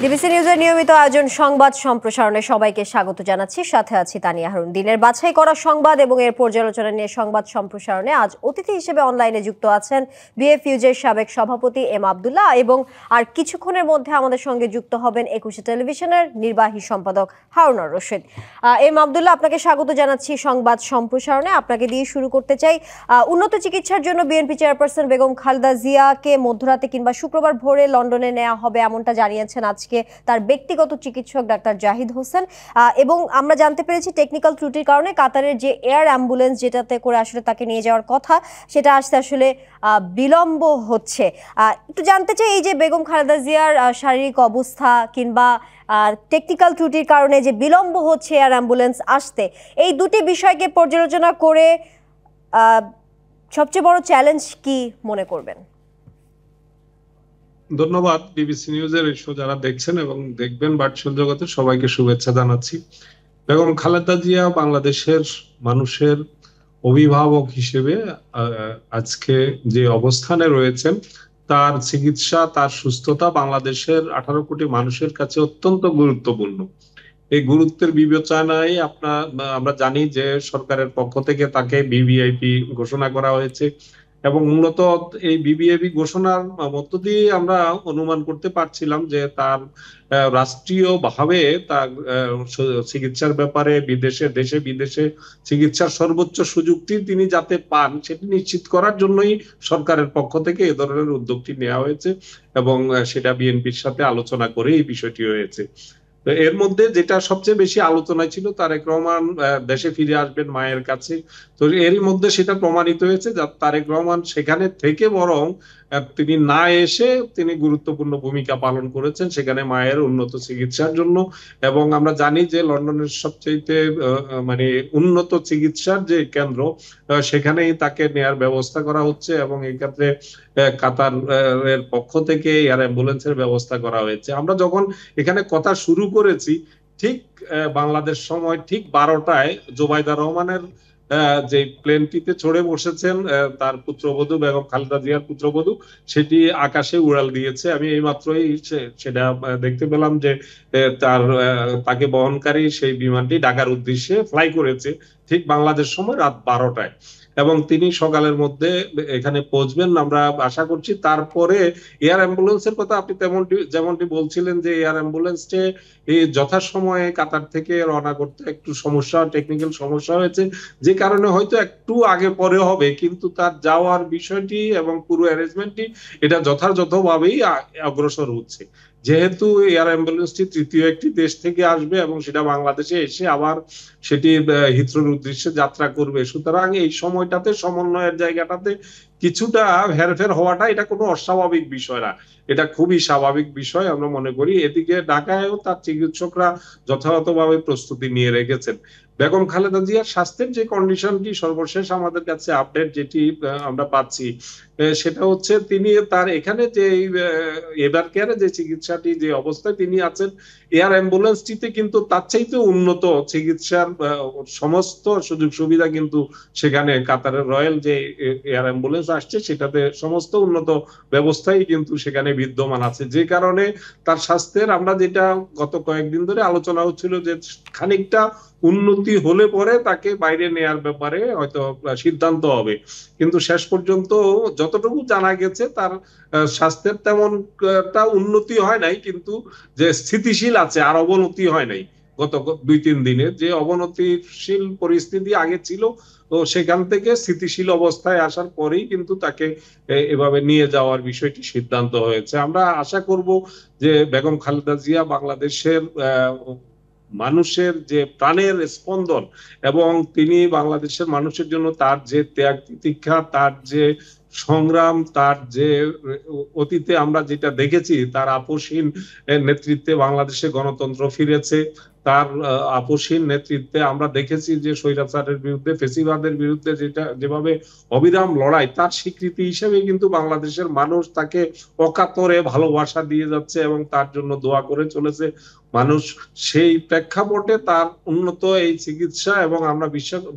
DBC নিউজের নিয়মিত আয়োজন সংবাদ সম্প্রসারণে সবাইকে স্বাগত জানাচ্ছি। সাথে আছি তানিয়া হারুন। দিনের বাছাই করা সংবাদ এবং এর পর্যালোচনা নিয়ে সংবাদ সম্প্রসারণে আজ অতিথি হিসেবে অনলাইনে যুক্ত আছেন বিএফইউজের সাবেক সভাপতি এম আব্দুল্লাহ, এবং আর কিছুক্ষণের মধ্যে আমাদের সঙ্গে যুক্ত হবেন ২১ টেলিভিশনের নির্বাহী সম্পাদক হারুনুর রশিদ। এম আব্দুল্লাহ, আপনাকে স্বাগত জানাচ্ছি সংবাদ সম্প্রসারণে। আপনাকে দিয়ে শুরু করতে চাই। উন্নত চিকিৎসার জন্য বিএনপি চেয়ারপারসন বেগম খালেদা জিয়াকে মধ্যরাতে কিংবা শুক্রবার ভোরে লন্ডনে নেওয়া হবে, এমনটা জানিয়েছেন আজকে তার ব্যক্তিগত চিকিৎসক ডাক্তার জাহিদ হোসেন। এবং আমরা জানতে পেরেছি টেকনিক্যাল ত্রুটির কারণে কাতারের যে এয়ার অ্যাম্বুলেন্স যেটাতে করে আসলে তাকে নিয়ে যাওয়ার কথা, সেটা আসতে আসলে বিলম্ব হচ্ছে। একটু জানতে চাই, এই যে বেগম খালেদা জিয়ার শারীরিক অবস্থা কিংবা টেকনিক্যাল ত্রুটির কারণে যে বিলম্ব হচ্ছে এয়ার অ্যাম্বুলেন্স আসতে, এই দুটি বিষয়কে পর্যালোচনা করে সবচেয়ে বড় চ্যালেঞ্জ কি মনে করবেন? ধন্যবাদ। ডিবিসি নিউজের শো যারা দেখছেন এবং দেখবেন ভার্চুয়াল জগতে সবাইকে শুভেচ্ছা জানাচ্ছি। বেগম খালেদা জিয়া বাংলাদেশের মানুষের অভিভাবক হিসেবে আজকে যে অবস্থানে রয়েছেন, তার চিকিৎসা, তার সুস্থতা বাংলাদেশের 18 কোটি মানুষের কাছে অত্যন্ত গুরুত্বপূর্ণ। এই গুরুত্বের বিবেচনায় আমরা জানি যে সরকারের পক্ষ থেকে তাকে ভিভিআইপি ঘোষণা করা হয়েছে, এবং মূলত এই ভিভিআইপি ঘোষণার মধ্য দিয়ে আমরা অনুমান করতে পারছিলাম যে তার রাষ্ট্রীয়ভাবে তার চিকিৎসার ব্যাপারে দেশে বিদেশে চিকিৎসার সর্বোচ্চ সুযোগটি তিনি যাতে পান সেটি নিশ্চিত করার জন্যই সরকারের পক্ষ থেকে এ ধরনের উদ্যোগটি নেওয়া হয়েছে, এবং সেটা বিএনপির সাথে আলোচনা করে এই বিষয়টি হয়েছে। এর মধ্যে যেটা সবচেয়ে বেশি আলোচনায় ছিল, তারেক রহমান দেশে ফিরে আসবেন মায়ের কাছে। তো এর মধ্যে সেটা প্রমাণিত হয়েছে যে তারেক রহমান সেখানে থেকে বরং তিনি না এসে তিনি গুরুত্বপূর্ণ ভূমিকা পালন করেছেন সেখানে মায়ের উন্নত চিকিৎসার জন্য। এবং আমরা জানি যে লন্ডনের সবচেয়ে মানে উন্নত চিকিৎসার যে কেন্দ্র, সেখানেই তাকে নেয়ার ব্যবস্থা করা হচ্ছে, এবং এই ক্ষেত্রে কাতার এর পক্ষ থেকে এয়ার অ্যাম্বুলেন্সের ব্যবস্থা করা হয়েছে। আমরা যখন এখানে কথা শুরু করেছি, ঠিক বাংলাদেশ সময় ঠিক 12টায় জোবাইদা রহমানের যে প্লেনটিতে চড়ে বসেছেন তার পুত্রবধূ বেগম খালেদা জিয়ার পুত্রবধূ, সেটি আকাশে উড়াল দিয়েছে। আমি এইমাত্রই সেটা দেখতে পেলাম যে তাকে বহনকারী সেই বিমানটি ঢাকার উদ্দেশ্যে ফ্লাই করেছে ঠিক বাংলাদেশ সময় রাত 12টায়, এবং তিনি সকালের মধ্যে এখানে পৌঁছবেন আমরা আশা করছি। তারপরে এয়ার অ্যাম্বুলেন্সের কথা আপনি যেমনটি বলছিলেন যে এয়ার অ্যাম্বুলেন্সটি যথাসময়ে কাতার থেকে রওনা করতে একটু টেকনিক্যাল সমস্যা হয়েছে, যে কারণে হয়তো একটু আগে পরে হবে, কিন্তু তার যাওয়ার বিষয়টি এবং পুরো অ্যারেঞ্জমেন্টটি এটা যথাযথভাবেই অগ্রসর হচ্ছে। যেহেতু এয়ার অ্যাম্বুলেন্সটি তৃতীয় একটি দেশ থেকে আসবে এবং সেটা বাংলাদেশে এসে আবার সেটি হিথ্রোর উদ্দেশ্যে যাত্রা করবে, সুতরাং এই সময়টাতে সমন্বয়ের জায়গাটাতে কিছুটা হেরফের হওয়াটা এটা কোনো অস্বাভাবিক বিষয় না, এটা খুবই স্বাভাবিক বিষয় আমরা মনে করি। এদিকে ঢাকায়ও তার চিকিৎসকরা যথাযথভাবে প্রস্তুতি নিয়ে রেখেছেন। বেগম খালেদা জিয়ার স্বাস্থ্যের যে কন্ডিশনটি সর্বশেষ আমাদের কাছে আপডেট যেটি আমরা পাচ্ছি, সেটা হচ্ছে তিনি তার এখানে যে এভার কেয়ারে যে চিকিৎসাটি যে অবস্থায় তিনি আছেন, এয়ার অ্যাম্বুলেন্সটিতে কিন্তু তার চাইতে উন্নত চিকিৎসার সমস্ত সুযোগ সুবিধা কিন্তু সেখানে কাতারের রয়্যাল যে এয়ার অ্যাম্বুলেন্স আসছে সেটাতে সমস্ত উন্নত ব্যবস্থাই কিন্তু সেখানে বিদ্যমান আছে, যে কারণে তার স্বাস্থ্যের আমরা যেটা গত কয়েকদিন ধরে আলোচনা হচ্ছিল যে খানিকটা উন্নতি হলে পরে তাকে বাইরে নেয়ার ব্যাপারে হয়তো সিদ্ধান্ত হবে, কিন্তু শেষ পর্যন্ত যতটুকু জানা গেছে তার স্বাস্থ্যের তেমনটা উন্নতি হয় নাই, কিন্তু যে স্থিতিশীল আছে, আর অবনতি হয় নাই। গত 2-3 দিনে যে অবনতিশীল পরিস্থিতি আগে ছিল, তো সেখান থেকে স্থিতিশীল অবস্থায় আসার পরেই কিন্তু তাকে এভাবে নিয়ে যাওয়ার বিষয়টি সিদ্ধান্ত হয়েছে। আমরা আশা করব যে বেগম খালেদা জিয়া বাংলাদেশের মানুষের যে প্রাণের স্পন্দন, এবং তিনি বাংলাদেশের মানুষের জন্য তার যে ত্যাগ তিতিক্ষা, তার যে সংগ্রাম, তার যে অতীতে আমরা যেটা দেখেছি তার আপোষহীন নেতৃত্বে বাংলাদেশে গণতন্ত্র ফিরেছে, তার আপসহীন নেতৃত্বে আমরা দেখেছি যে স্বৈরাচারের বিরুদ্ধে, ফেসিবাদের বিরুদ্ধে যেভাবে অবিরাম লড়াই, তার স্বীকৃতি হিসেবে কিন্তু বাংলাদেশের মানুষ তাকে অকাতরে ভালোবাসা দিয়ে যাচ্ছে এবং তার জন্য দোয়া করে চলেছে মানুষ। সেই প্রেক্ষাপটে তার উন্নত এই চিকিৎসা, এবং আমরা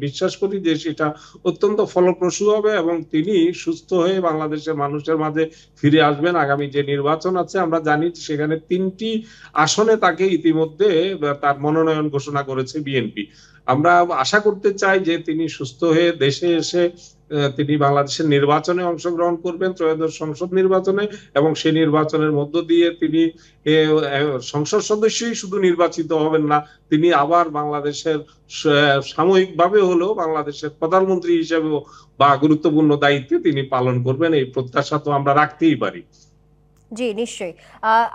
বিশ্বাস করি যে সেটা অত্যন্ত ফলপ্রসূ হবে এবং তিনি সুস্থ হয়ে বাংলাদেশের মানুষের মাঝে ফিরে আসবেন। আগামী যে নির্বাচন আছে, আমরা জানি সেখানে 3টি আসনে তাকে ইতিমধ্যে তার মনোনয়ন ঘোষণা করেছে বিএনপি। আমরা আশা করতে চাই যে তিনি সুস্থ হয়ে দেশে এসে তিনি বাংলাদেশের নির্বাচনে অংশগ্রহণ করবেন, ত্রয়োদশ সংসদ নির্বাচনে, এবং সেই নির্বাচনের মধ্য দিয়ে তিনি সংসদ সদস্যই শুধু নির্বাচিত হবেন না, তিনি আবার বাংলাদেশের সাময়িকভাবে হলেও বাংলাদেশের প্রধানমন্ত্রী হিসেবেও বা গুরুত্বপূর্ণ দায়িত্বে তিনি পালন করবেন, এই প্রত্যাশা তো আমরা রাখতেই পারি। জি, নিশ্চয়ই।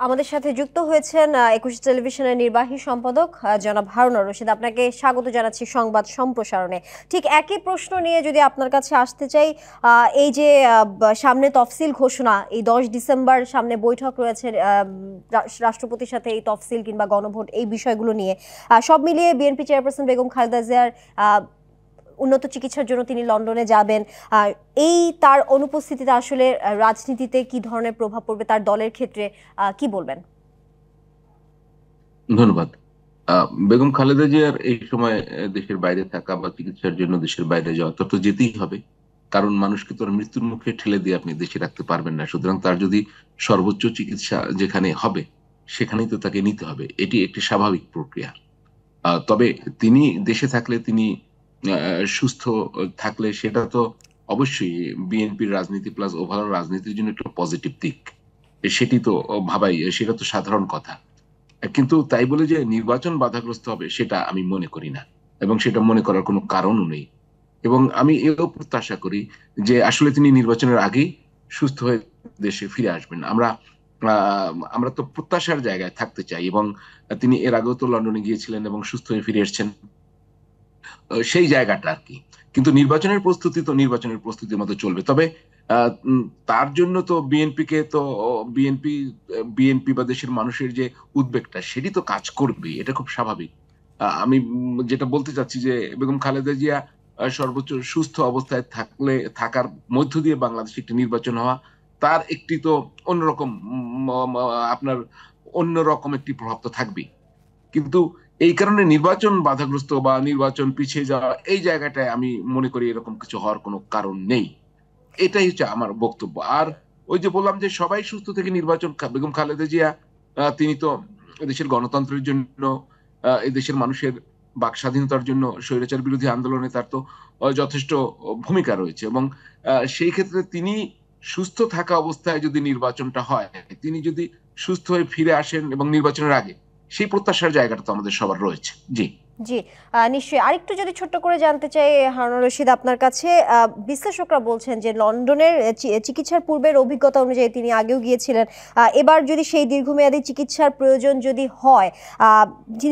আমাদের সাথে যুক্ত হয়েছেন ২১ টেলিভিশনের নির্বাহী সম্পাদক জনাব হারুনুর রশিদ। আপনাকে স্বাগত জানাচ্ছি সংবাদ সম্প্রসারণে। ঠিক একই প্রশ্ন নিয়ে যদি আপনার কাছে আসতে চাই, এই যে সামনে তফসিল ঘোষণা, এই ১০ ডিসেম্বর সামনে বৈঠক রয়েছে রাষ্ট্রপতির সাথে, এই তফসিল কিংবা গণভোট, এই বিষয়গুলো নিয়ে সব মিলিয়ে বিএনপি চেয়ারপারসন বেগম খালেদা জিয়ার উন্নত চিকিৎসার জন্য তিনি লন্ডনে যাবেন, এই তার অনুপস্থিতিতে আসলে রাজনীতিতে কি ধরনের প্রভাব পড়বে, তার দলের ক্ষেত্রে কি বলবেন? ধন্যবাদ। বেগম খালেদা জিয়ার এই সময় দেশের বাইরে থাকা বা চিকিৎসার জন্য দেশের বাইরে যাওয়া, তত যেতেই হবে, কারণ মানুষকে তো মৃত্যুর মুখে ঠেলে দিয়ে আপনি দেশে রাখতে পারবেন না। সুতরাং তার যদি সর্বোচ্চ চিকিৎসা যেখানে হবে সেখানেই তো তাকে নিতে হবে, এটি একটি স্বাভাবিক প্রক্রিয়া। তবে তিনি দেশে থাকলে, তিনি সুস্থ থাকলে সেটা তো অবশ্যই বিএনপির রাজনীতি প্লাস ওভারঅল রাজনীতির জন্য একটা পজিটিভ দিক, সেটি তো ভাবাই, সেটা তো সাধারণ কথা। কিন্তু তাই বলে যে নির্বাচন বাধাগ্রস্ত হবে সেটা আমি মনে করি না, এবং সেটা মনে করার কোনো কারণও নেই। এবং আমি এও প্রত্যাশা করি যে আসলে তিনি নির্বাচনের আগেই সুস্থ হয়ে দেশে ফিরে আসবেন। আমরা তো প্রত্যাশার জায়গায় থাকতে চাই, এবং তিনি এর আগেও তো লন্ডনে গিয়েছিলেন এবং সুস্থ হয়ে ফিরে এসেছেন, সেই জায়গাটা আর কি। কিন্তু নির্বাচনের প্রস্তুতি তো নির্বাচনের প্রস্তুতির মতো চলবে। তবে তার জন্য তো বিএনপি বিএনপি বা দেশের মানুষের যে উদ্বেগটা, সেটি তো কাজ করবে, এটা খুব স্বাভাবিক। আমি যেটা বলতে চাচ্ছি যে বেগম খালেদা জিয়া সর্বোচ্চ সুস্থ অবস্থায় থাকার মধ্য দিয়ে বাংলাদেশে একটি নির্বাচন হওয়া, তার একটি তো অন্যরকম আপনার অন্যরকম একটি প্রভাব তো থাকবেই। কিন্তু এই কারণে নির্বাচন বাধাগ্রস্ত বা নির্বাচন পিছিয়ে যাওয়া, এই জায়গাটায় আমি মনে করি এরকম কিছু হওয়ার কোনো কারণ নেই। এটাই হচ্ছে আমার বক্তব্য। আর ওই যে বললাম যে সবাই সুস্থ থেকে নির্বাচন, বেগম খালেদা জিয়া তিনি তো দেশের গণতন্ত্রের জন্য, এই দেশের মানুষের বাক স্বাধীনতার জন্য, স্বৈরাচার বিরোধী আন্দোলনে তার তো যথেষ্ট ভূমিকা রয়েছে, এবং সেই ক্ষেত্রে তিনি সুস্থ থাকা অবস্থায় যদি নির্বাচনটা হয়, তিনি যদি সুস্থ হয়ে ফিরে আসেন এবং নির্বাচনের আগে, সেই প্রত্যাশার জায়গাটা তো আমাদের সবার রয়েছে। জি জি, নিশ্চয়ই। আরেকটু যদি ছোট্ট করে জানতে চাই হারুনুর রশিদ আপনার কাছে, বিশ্লেষকরা বলছেন যে লন্ডনের চিকিৎসার পূর্বের অভিজ্ঞতা অনুযায়ী তিনি আগেও গিয়েছিলেন, এবার যদি সেই দীর্ঘমেয়াদী চিকিৎসার প্রয়োজন যদি হয়,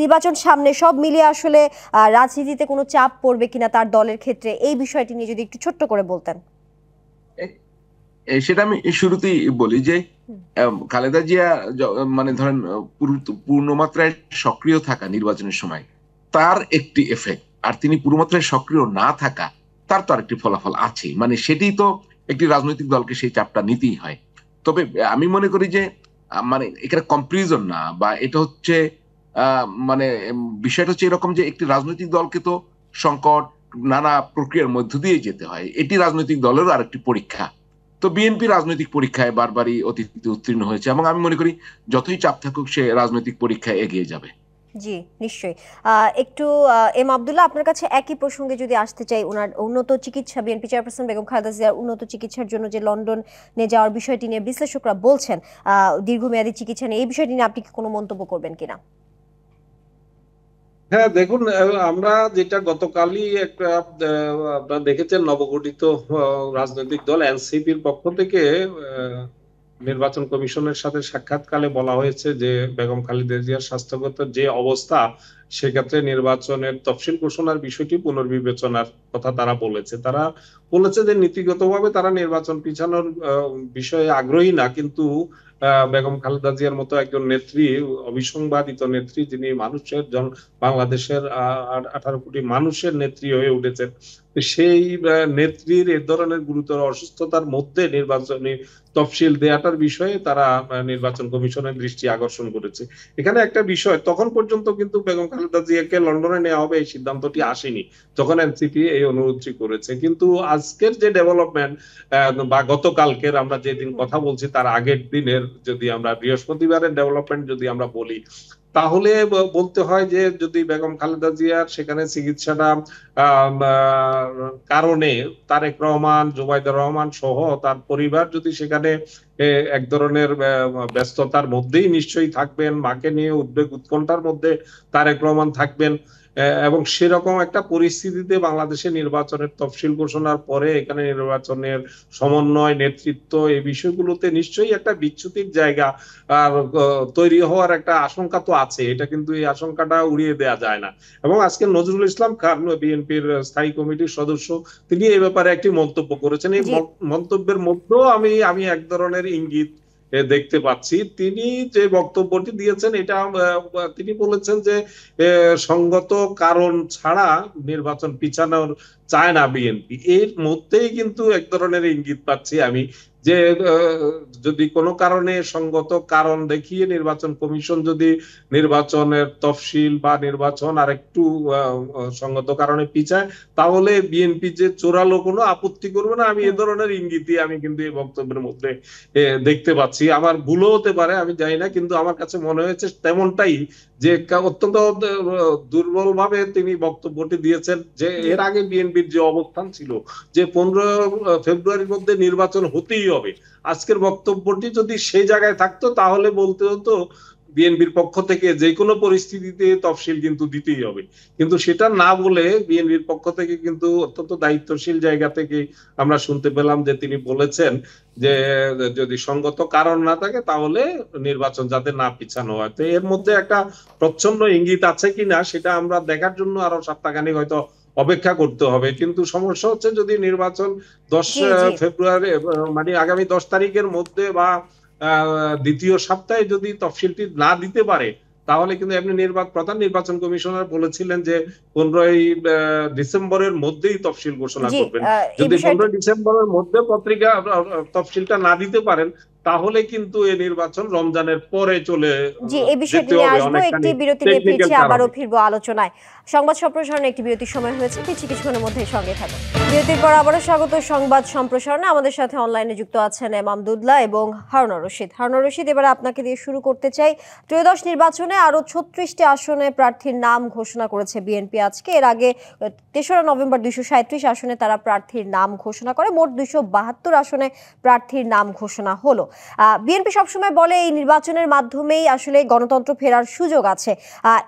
নির্বাচন সামনে, সব মিলিয়ে আসলে রাজনীতিতে কোনো চাপ পড়বে কিনা তার দলের ক্ষেত্রে, এই বিষয়টি নিয়ে যদি একটু ছোট্ট করে বলতেন। সেটা আমি শুরুতেই বলি যে খালেদা জিয়া মানে ধরেন পূর্ণ মাত্রায় সক্রিয় থাকা নির্বাচনের সময় তার একটি এফেক্ট, আর তিনি পুরোমাত্রায় সক্রিয় না থাকা তার তো আরেকটি ফলাফল আছে, মানে সেটি তো একটি রাজনৈতিক দলকে সেই চাপটা নিতেই হয়। তবে আমি মনে করি যে মানে এখানে কম্পারিজন না, বা এটা হচ্ছে মানে বিষয়টা হচ্ছে এরকম যে একটি রাজনৈতিক দলকে তো সংকট নানা প্রক্রিয়ার মধ্য দিয়ে যেতে হয়, এটি রাজনৈতিক দলেরও আরেকটি পরীক্ষা। তো বিএনপি রাজনৈতিক পরীক্ষায় বারবারই অতীতে উত্তীর্ণ হয়েছে, এবং আমি মনে করি যতই চাপ থাকুক সে রাজনৈতিক পরীক্ষায় এগিয়ে যাবে। জি, নিশ্চয়ই। একটু এম আব্দুল্লাহ, আপনার কাছে একই প্রসঙ্গে যদি আসতে চাই, ওনার উন্নত চিকিৎসা, বিএনপি চেয়ারপারসন বেগম খালেদা জিয়ার উন্নত চিকিৎসার জন্য যে লন্ডনে যাওয়ার বিষয়টি নিয়ে বিশ্লেষকরা বলছেন, দীর্ঘমেয়াদী চিকিৎসা নিয়ে, এই বিষয়টি নিয়ে আপনি কি কোনো মন্তব্য করবেন কিনা? হ্যাঁ, দেখুন, আমরা যেটা গতকালই একটা আপনারা দেখেছেন, নবগঠিত রাজনৈতিক দল এনসিপির পক্ষ থেকে নির্বাচন কমিশনের সাথে সাক্ষাৎকালে বলা হয়েছে যে বেগম খালেদা জিয়ার স্বাস্থ্যগত যে অবস্থা, সেক্ষেত্রে নির্বাচনের তফসিল ঘোষণার বিষয়টি পুনর্বিবেচনার কথা তারা বলেছে। তারা বলেছে যে নীতিগতভাবে তারা নির্বাচন পিছানোর বিষয়ে আগ্রহী না, কিন্তু বেগম খালেদা জিয়ার মতো একজন নেত্রী, অবিসংবাদিত নেত্রী, যিনি মানুষের বাংলাদেশের 18 কোটি মানুষের নেত্রী হয়ে উঠেছেন, সেই নেত্রীর এ ধরনের গুরুতর অসুস্থতার মধ্যে নির্বাচনী তফসিল দেওয়াটার বিষয়ে তারা নির্বাচন কমিশনের দৃষ্টি আকর্ষণ করেছে। এখানে একটা বিষয়, তখন পর্যন্ত কিন্তু বেগম খালেদা জিয়াকে লন্ডনে নেওয়া হবে এই সিদ্ধান্তটি আসেনি, তখন এনসিপি এই অনুরোধটি করেছে। কিন্তু আজকের যে ডেভেলপমেন্ট বা গতকালকের, আমরা যেদিন কথা বলছি তার আগের দিনের, যদি আমরা বৃহস্পতিবারের ডেভেলপমেন্ট যদি আমরা বলি, তাহলে বলতে হয় যে যদি বেগম খালেদা জিয়ার সেখানে চিকিৎসাটা কারণে তারেক রহমান, জুবাইদুর রহমান সহ তার পরিবার যদি সেখানে এক ধরনের ব্যস্ততার মধ্যেই নিশ্চয়ই থাকবেন, মাকে নিয়ে উদ্বেগ উৎকণ্ঠার মধ্যে তারেক রহমান থাকবেন, এবং সেরকম একটা পরিস্থিতিতে বাংলাদেশে নির্বাচনের তফসিল ঘোষণার পরে এখানে নির্বাচনের সমন্বয়, নেতৃত্ব, এই বিষয়গুলোতে নিশ্চয়ই একটা বিচ্যুতির জায়গা আর তৈরি হওয়ার একটা আশঙ্কা তো আছে। এটা কিন্তু এই আশঙ্কাটা উড়িয়ে দেওয়া যায় না। এবং আজকে নজরুল ইসলাম খান, বিএনপির স্থায়ী কমিটির সদস্য, তিনি এই ব্যাপারে একটি মন্তব্য করেছেন। এই মন্তব্যের মধ্যেও আমি এক ধরনের ইঙ্গিত দেখতে পাচ্ছি। তিনি যে বক্তব্যটি দিয়েছেন, এটা তিনি বলেছেন যে সঙ্গত কারণ ছাড়া নির্বাচন পিছানোর চায় না বিএনপি। এর মধ্যেই কিন্তু এক ধরনের ইঙ্গিত পাচ্ছি আমি যে যদি কোনো কারণে সঙ্গত কারণ দেখিয়ে নির্বাচন কমিশন যদি নির্বাচনের তফসিল বা নির্বাচন আর একটু সঙ্গত কারণে পিছায়, তাহলে বিএনপি যে চোরালো কোনো আপত্তি করবে না। আমি এ ধরনের ইঙ্গিতই আমি কিন্তু এই বক্তব্যের মধ্যে দেখতে পাচ্ছি। আমার ভুলও হতে পারে, আমি জানি না, কিন্তু আমার কাছে মনে হয়েছে তেমনটাই, যে অত্যন্ত দুর্বল ভাবে তিনি বক্তব্যটি দিয়েছেন। যে এর আগে বিএনপির যে অবস্থান ছিল যে 15 ফেব্রুয়ারির মধ্যে নির্বাচন হতেই হবে, আজকের বক্তব্যটি যদি সেই জায়গায় থাকতো তাহলে বলতে হতো বিএনপির পক্ষ থেকে যে কোনো পরিস্থিতিতে তফসিল কিন্তু দিতেই হবে। কিন্তু সেটা না বলে বিএনপির পক্ষ থেকে কিন্তু অত্যন্ত দায়িত্বশীল জায়গা থেকে আমরা শুনতে পেলাম যে তিনি বলেছেন যে যদি সঙ্গত কারণ না থাকে তাহলে নির্বাচন যাতে না পিছানো হয়। তো এর মধ্যে একটা প্রচ্ছন্ন ইঙ্গিত আছে কিনা সেটা আমরা দেখার জন্য আরো সপ্তাহখানেক হয়তো অপেক্ষা করতে হবে। কিন্তু সমস্যা হচ্ছে যদি নির্বাচন 10 ফেব্রুয়ারি মানে আগামী 10 তারিখের মধ্যে বা দ্বিতীয় সপ্তাহে যদি তফসিলটি না দিতে পারে, তাহলে কিন্তু এমনি প্রধান নির্বাচন কমিশনার বলেছিলেন যে 15ই ডিসেম্বরের মধ্যেই তফসিল ঘোষণা করবেন। যদি 15 ডিসেম্বরের মধ্যে পত্রিকা তফসিলটা না দিতে পারেন, তাহলে কিন্তু এই নির্বাচন রমজানের পরে চলে এই বিষয়টি নিয়ে আসবো। একটি বিরতি নিয়ে ফিরছি, আবারও ফিরবো আলোচনায়। সংবাদ সম্প্রসারণে একটি বিরতির সময় হয়েছে, ফিরছি কিছুক্ষণের মধ্যে, সঙ্গে থাকুন। বিরতির পর আবারও স্বাগত সংবাদ সম্প্রসারণে। আমাদের সাথে অনলাইনে যুক্ত আছেন মামদুল্লাহ এবং হারুন রশিদ। হারুন রশিদ, এবারে আপনাকে দিয়ে শুরু করতে চাই। ত্রয়োদশ নির্বাচনে আরো 36টি আসনে প্রার্থীর নাম ঘোষণা করেছে বিএনপি আজকে। এর আগে 3রা নভেম্বর 237 আসনে তারা প্রার্থীর নাম ঘোষণা করে। মোট 272 আসনে প্রার্থীর নাম ঘোষণা হলো। বিএনপি সবসময় বলে এই নির্বাচনের মাধ্যমেই আসলে গণতন্ত্র ফেরার সুযোগ আছে।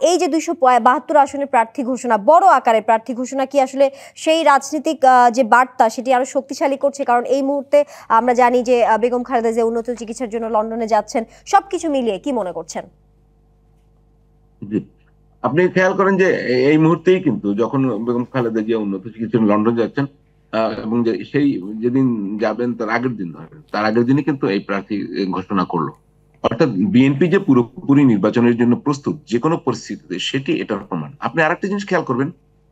এই যে 272 আসনে প্রার্থী ঘোষণা, বড় আকারে প্রার্থী ঘোষণা, কি আসলে সেই রাজনৈতিক যে বার্তা সেটি আরো শক্তিশালী করছে? কারণ এই মুহূর্তে আমরা জানি যে বেগম খালেদা জিয়া উন্নত চিকিৎসার জন্য লন্ডনে যাচ্ছেন। সবকিছু মিলিয়ে কি মনে করছেন? আপনি খেয়াল করেন যে এই মুহূর্তেই কিন্তু যখন বেগম খালেদা জিয়া উন্নত চিকিৎসার লন্ডন যাচ্ছেন, এবং সেই যেদিন যাবেন তার আগের দিন, তার আগের দিনই কিন্তু এই প্রার্থী ঘোষণা করলো। অর্থাৎ বিএনপি যে পুরোপুরি নির্বাচনের জন্য প্রস্তুত যে কোনো পরিস্থিতিতে, সেটি এটার প্রমাণ। আপনি আরেকটা জিনিস খেয়াল করবেন,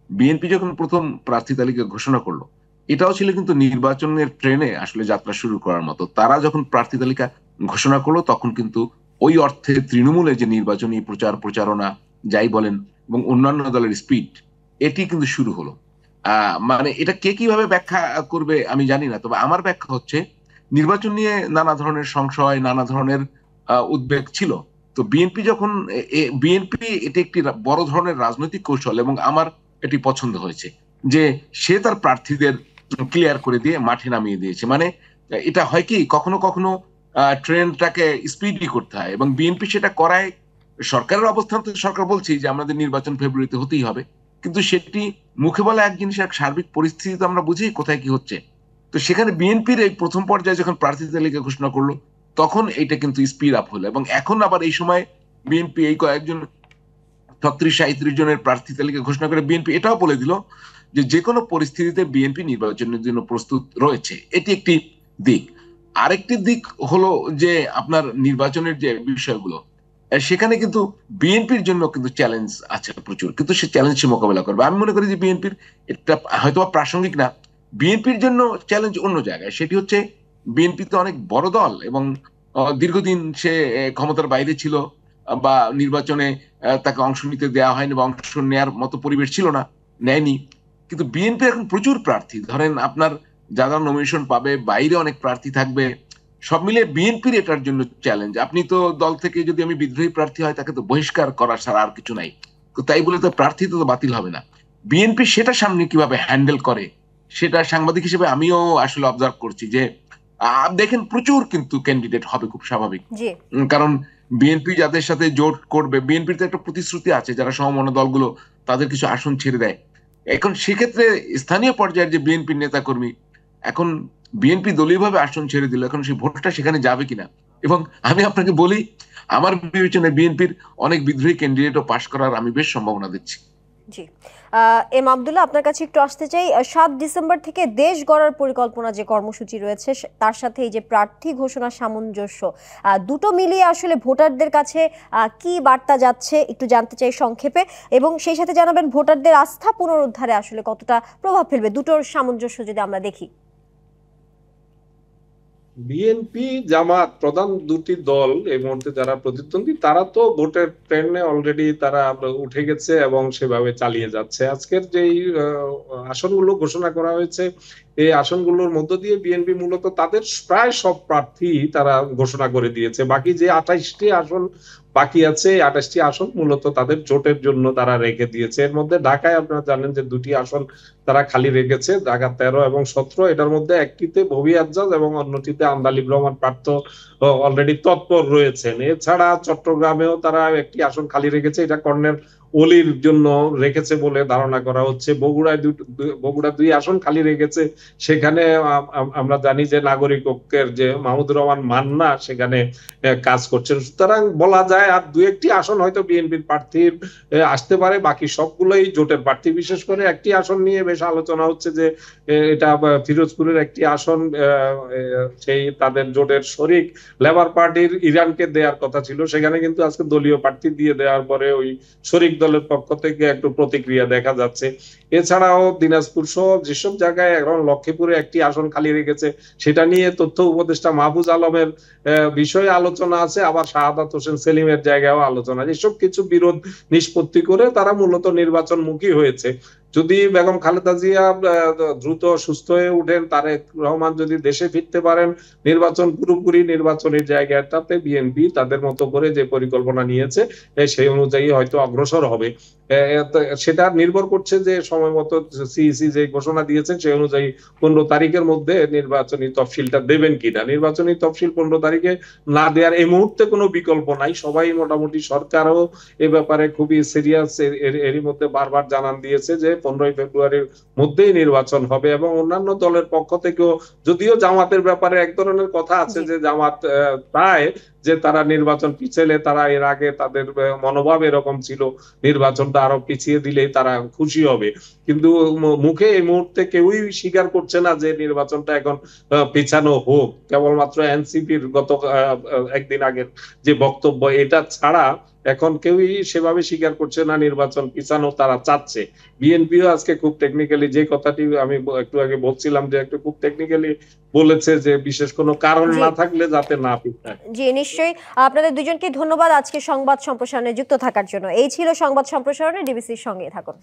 বিএনপি যখন প্রথম প্রার্থী তালিকা ঘোষণা করলো, এটাও ছিল কিন্তু নির্বাচনের ট্রেনে আসলে যাত্রা শুরু করার মতো। তারা যখন প্রার্থী তালিকা ঘোষণা করলো তখন কিন্তু ওই অর্থে তৃণমূলে যে নির্বাচনী প্রচারণা যাই বলেন এবং অন্যান্য দলের স্পিড, এটি কিন্তু শুরু হলো। মানে এটা কে কিভাবে ব্যাখ্যা করবে আমি জানি না, তবে আমার ব্যাখ্যা হচ্ছে নির্বাচন নিয়ে নানা ধরনের সংশয়, নানা ধরনের উদ্বেগ ছিল। তো বিএনপি যখন এটি একটি বড় ধরনের রাজনৈতিক কৌশল, এবং আমার এটি পছন্দ হয়েছে যে সে তার প্রার্থীদের ক্লিয়ার করে দিয়ে মাঠে নামিয়ে দিয়েছে। মানে এটা হয় কি, কখনো কখনো ট্রেনটাকে স্পিডি করতে হয়, এবং বিএনপি সেটা করায়। সরকারের অবস্থান তো সরকার বলছে যে আমাদের নির্বাচন ফেব্রুয়ারিতে হতেই হবে, কিন্তু সেটি মুখে বলা এক জিনিস, এক সার্বিক পরিস্থিতি তো আমরা বুঝি কোথায় কি হচ্ছে। তো সেখানে বিএনপির এই প্রথম পর্যায়ে যখন প্রার্থী তালিকা ঘোষণা করলো, তখন এইটা কিন্তু স্পিড আপ হলো। এবং এখন আবার এই সময় বিএনপি এই কয়েকজন 36-37 জনের প্রার্থী তালিকা ঘোষণা করে বিএনপি এটাও বলে দিল যে কোনো পরিস্থিতিতে বিএনপি নির্বাচনের জন্য প্রস্তুত রয়েছে। এটি একটি দিক। আরেকটি দিক হলো যে আপনার নির্বাচনের যে বিষয়গুলো, সেখানে কিন্তু বিএনপির জন্য কিন্তু চ্যালেঞ্জ আছে প্রচুর, কিন্তু সে চ্যালেঞ্জ সে মোকাবেলা করবে। আমি মনে করি যে বিএনপির এটা হয়তো প্রাসঙ্গিক না, বিএনপির জন্য চ্যালেঞ্জ অন্য জায়গায়। সেটি হচ্ছে বিএনপি তো অনেক বড় দল এবং দীর্ঘদিন সে ক্ষমতার বাইরে ছিল, বা নির্বাচনে তাকে অংশ নিতে দেওয়া হয়নি বা অংশ নেওয়ার মতো পরিবেশ ছিল না, নেয়নি। কিন্তু বিএনপি এখন প্রচুর প্রার্থী, ধরেন আপনার যারা নমিনেশন পাবে, বাইরে অনেক প্রার্থী থাকবে, সব মিলিয়ে বিএনপির এটার জন্য চ্যালেঞ্জ। আপনি তো দল থেকে যদি আমি বিদ্রোহী প্রার্থী হয়, তাকে তো বহিষ্কার করা ছাড়া আর কিছু নাই। তো তাই বলে তো প্রার্থী তো বাতিল হবে না। বিএনপি সেটা সামনে কিভাবে হ্যান্ডেল করে, সেটা সাংবাদিক হিসেবে আমিও আসলে অবজার্ভ করছি যে দেখেন প্রচুর কিন্তু ক্যান্ডিডেট হবে, খুব স্বাভাবিক। জি। কারণ বিএনপি যাদের সাথে জোট করবে, বিএনপির তো একটা প্রতিশ্রুতি আছে, যারা সমমনা দলগুলো তাদের কিছু আসন ছেড়ে দেয়। এখন সেক্ষেত্রে স্থানীয় পর্যায়ের যে বিএনপির নেতা কর্মী, এখন বিএনপি দলীয়ভাবে আসন ছেড়ে দিল, এখন সেই ভোটটা সেখানে যাবে কিনা। এবং আমি আপনাকে বলি, আমার বিবেচনায় বিএনপির অনেক বিদ্রোহী ক্যান্ডিডেটও পাশ করার আমি বেশ সম্ভাবনা দেখছি। জি। এম আব্দুল্লাহ, আপনার কাছে একটু আসতে চাই, 7 ডিসেম্বর থেকে দেশ গড়ার পরিকল্পনা যে কর্মসূচি রয়েছে, তার সাথে এই যে প্রার্থী ঘোষণা সামঞ্জস্য, দুটো মিলিয়ে আসলে ভোটারদের কাছে কি বার্তা যাচ্ছে একটু জানতে চাই সংক্ষেপে, এবং সেই সাথে জানাবেন ভোটারদের আস্থা পুনরুদ্ধারে আসলে কতটা প্রভাব ফেলবে দুটোর সামঞ্জস্য যদি আমরা দেখি। বিএনপি জামাত প্রধান দুটি দল এই মুহূর্তে যারা প্রতিদ্বন্দ্বী, তারা তো ভোটের ট্রেন্ডে অলরেডি তারা উঠে গেছে এবং সেভাবে চালিয়ে যাচ্ছে। আজকের যেই আসনগুলো ঘোষণা করা হয়েছে, এই আসনগুলোর মধ্য দিয়ে বিএনপি মূলত তাদের প্রায় সব প্রার্থী তারা ঘোষণা করে দিয়েছে। বাকি যে 28টি আসন বাকি আছে, 28টি আসন মূলত তাদের জোটের জন্য তারা রেখে দিয়েছে। এর মধ্যে ঢাকায় আপনারা জানেন যে 2টি আসন তারা খালি রেখেছে, ঢাকা 13 এবং 17। এটার মধ্যে একটিতে ভবি আজ্জাদ এবং অন্যটিতে আন্দালিব রহমান প্রার্থ অলরেডি তৎপর রয়েছেন। এছাড়া চট্টগ্রামেও তারা একটি আসন খালি রেখেছে, এটা কর্নেল অলির জন্য রেখেছে বলে ধারণা করা হচ্ছে। বগুড়া 2 আসন খালি রেখেছে, সেখানে আমরা জানি যে নাগরিক ঐক্যের যে মাহমুদুর রহমান মান্না সেখানে কাজ করছেন। সুতরাং বলা যায় আর 2-1টি আসন হয়তো বিএনপির প্রার্থীর আসতে পারে, বাকি সবগুলোই জোটের প্রার্থী। বিশেষ করে একটি আসন নিয়ে বেশ আলোচনা হচ্ছে যে এটা ফিরোজপুরের একটি আসন, সেই তাদের জোটের শরিক লেবার পার্টির ইরানকে দেওয়ার কথা ছিল, সেখানে কিন্তু আজকে দলীয় প্রার্থী দিয়ে দেওয়ার পরে ওই শরিক দলের পক্ষ থেকে একটু প্রতিক্রিয়া দেখা যাচ্ছে। এছাড়াও দিনাজপুর সহ যেসব জায়গায় এখন লক্ষ্মীপুরে একটি আসন খালি রেখেছে, সেটা নিয়ে তথ্য উপদেষ্টা মাহফুজ আলমের বিষয়ে আলোচনা আছে, আবার শাহাদাত হোসেন সেলিমের জায়গায়ও আলোচনা। এসব কিছু বিরোধ নিষ্পত্তি করে তারা মূলত নির্বাচনমুখী হয়েছে। যদি বেগম খালেদা জিয়া দ্রুত সুস্থ হয়ে উঠেন, তারেক রহমান যদি দেশে ফিরতে পারেন, নির্বাচন পুরোপুরি নির্বাচনের জায়গাটাতে বিএনপি তাদের মতো করে যে পরিকল্পনা নিয়েছে সেই অনুযায়ী হয়তো অগ্রসর হবে। সেটা নির্ভর করছে যে সময় মতো সিইসি যে ঘোষণা দিয়েছেন সেই অনুযায়ী 15 তারিখের মধ্যে নির্বাচনী তফসিলটা দেবেন কিনা। নির্বাচনী তফসিল 15 তারিখে না দেওয়ার এই মুহূর্তে কোনো বিকল্প নাই। সবাই মোটামুটি, সরকারও এ ব্যাপারে খুবই সিরিয়াস, এরই মধ্যে বারবার জানান দিয়েছে যে 15 ফেব্রুয়ারির মধ্যেই নির্বাচন হবে। এবং অন্যান্য দলের পক্ষ থেকেও, যদিও জামাতের ব্যাপারে এক ধরনের কথা আছে যে জামাত চায় যে তারা নির্বাচন পিছালে, তারা এর আগে তাদের মনোভাব এরকম ছিল নির্বাচনটা আরো পিছিয়ে দিলেই তারা খুশি হবে, কিন্তু মুখে এই মুহূর্তে কেউই স্বীকার করছে না যে নির্বাচনটা এখন পিছানো হোক। কেবলমাত্র এনসিপির গত একদিন আগের যে বক্তব্য, এটা ছাড়া এখন কেউই সেভাবে স্বীকার করছে না নির্বাচন পিছানো তারা চাচ্ছে। বিএনপিও আজকে খুব টেকনিক্যালি, যে কথাটি আমি একটু আগে বলছিলাম, যে একটু খুব টেকনিক্যালি বলেছে যে বিশেষ কোনো কারণ না থাকলে যাতে না পিছায়। জি, নিশ্চয়ই। আপনাদের দুজনকে ধন্যবাদ আজকে সংবাদ সম্প্রসারণে যুক্ত থাকার জন্য। এই ছিল সংবাদ সম্প্রসারণে, ডিবিসির সঙ্গে থাকুন।